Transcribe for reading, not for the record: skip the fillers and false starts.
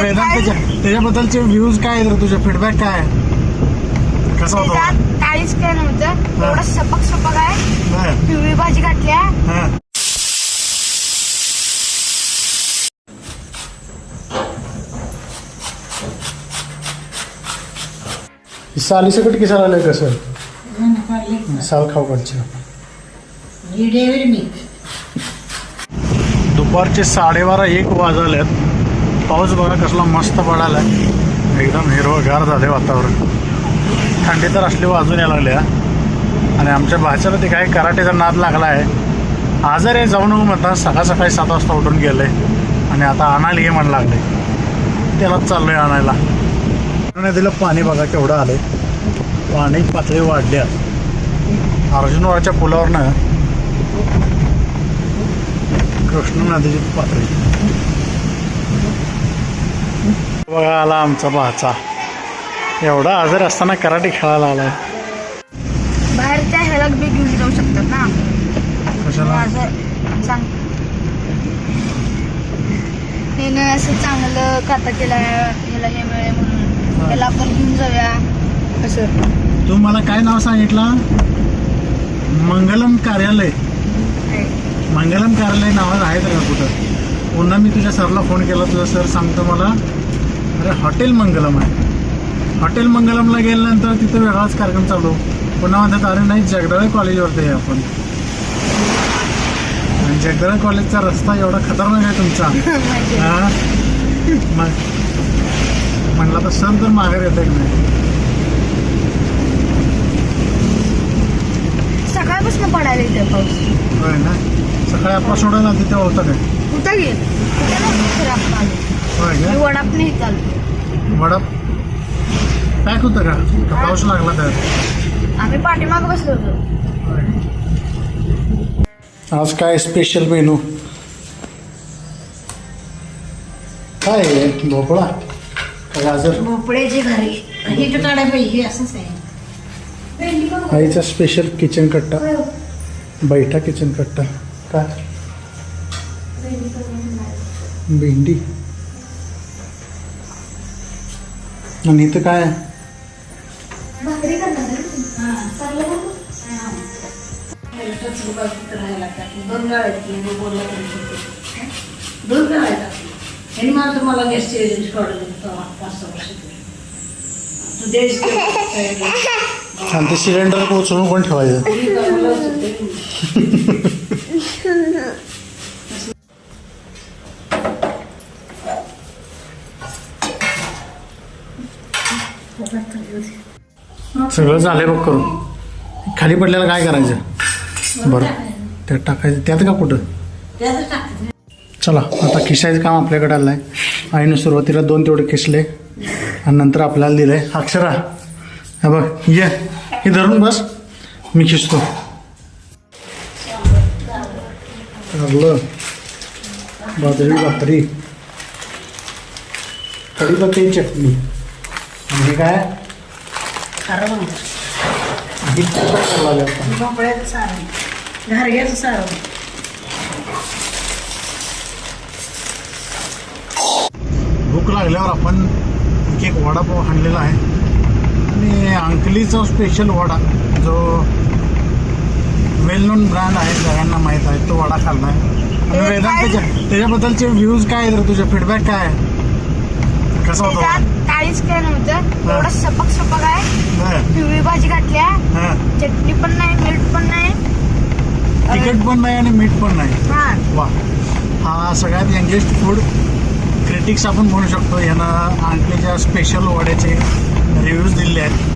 Vedanta त्याच्याबद्दलचे views काय आहेत रे, तुझे फीडबॅक काय आहे? कसं होतं? काहीच काय नव्हतं, एवढं सपक आहे. पिवळी भाजी घातल्या. साली सकट किसा आलंय कसं साल खाऊ कडच्या. दुपारचे 12:30-1 वाजल्यात. पाऊस बघा कसला मस्त पडायला, एकदम हिरवगार झाले वातावरण. थंडी तर असली वाजून यायला लागल्या. आणि आमच्या भाच्याला ते काय कराटेचा नाद लागला आहे. आजार आहे जाऊ नको म्हणतात, सकाळी 7 वाजता उठून गेले आणि आता आणायला ये म्हणू लागले. त्यालाच चाललोय आणायला. नदीला पाणी बघा केवढं आलंय, पाणी पातळी वाढल्या. अर्जुनवाडाच्या पुलावरनं कृष्णा नदीची पातळी बघा. आला आमचा भाचा, एवढा आजार असताना कराटे खेळायला आलाय. बाहेरच्या ह्याला बी घेऊन जाऊ शकतात ना. कशाला? हे असं चांगलं खाता केलं ह्याला हे मिळेल म्हणून त्याला आपण घेऊन जाऊया असं. तू मला काय नाव सांगितलं? मंगलम कार्यालय. मंगलम कार्यालय नावाचं आहे का कुठं? पुन्हा मी तुझ्या सरला फोन केला, तुझा सर सांगतो मला अरे हॉटेल मंगलम आहे. हॉटेल मंगलमला गेल्यानंतर तिथं वेगळाच कार्यक्रम चालू. पुन्हा म्हणतात अरे नाही जगदाळे कॉलेजवरती आहे आपण. आणि जगदाळे कॉलेजचा रस्ता एवढा खतरनाक आहे तुमचा. हां मग म्हणला तर सर तर माघार येत की नाही. सकाळपासून पडायला इथे पाऊस. होय ना. सकाळी आपला सोडायला तिथे होता काय? कुठं गेल होय का? वडाप नाही चालतो. वडा पॅक होतं का पाऊस लागला तर? आम्ही पाठीमाग बसलो होतो. आज काय स्पेशल मेनू काय आहे? भोपळा का गाजर? भोपळ्याची घरी ही काढायला पाहिजे असंच आहे. आईचा स्पेशल किचन कट्टा, बैठा किचन कट्टा. काय भेंडी. आणि इथं काय आहे? तुम्हाला गॅसची एजन्सी ऑर्डर 5-6 वर्ष आणि ते सिलेंडर पोचवून कोण ठेवायचं? सगळं झालंय बघ करून. खाली पडल्याला काय करायचं? बरं त्यात टाकायचं. त्यात का कुठं? चला आता किसायचं काम आपल्याकडे आलं आहे. आईनं सुरुवातीला 2 तेवढे किसले आणि नंतर आपल्याला दिलं आहे. अक्षरा हा बघ ये, हे धरून बस, मी खिसतो. कारलं, बाजरी, भाकरी, कढीपत्त्याची चटणी. आणि हे काय? भोपळ्याचं सारण, घारग्याचं सारण. भूक लागल्यावर आपण एक वडापाव आणलेला आहे. आणि अंकलीचा स्पेशल वडा जो वेल नोन ब्रँड आहे, सगळ्यांना माहीत आहे, तो वडा खाल्ला आहे. आणि वेदांत त्याच्याबद्दलचे व्ह्यूज काय आहेत रे, तुझे फीडबॅक काय आहे? कसं होतं? काहीच काय नव्हतं, एवढं सपक आहे. पिवळी भाजी घातल्या, चटणी पण नाही, मीठ पण नाही, तिखट पण नाही आणि मीठ पण नाही. वा, हा सगळ्यात यंगेस्ट फूड क्रिटिक्स आपण म्हणू शकतो. यानं अंकलीच्या स्पेशल वड्याचे रिव्ह्यूज दिले आहेत.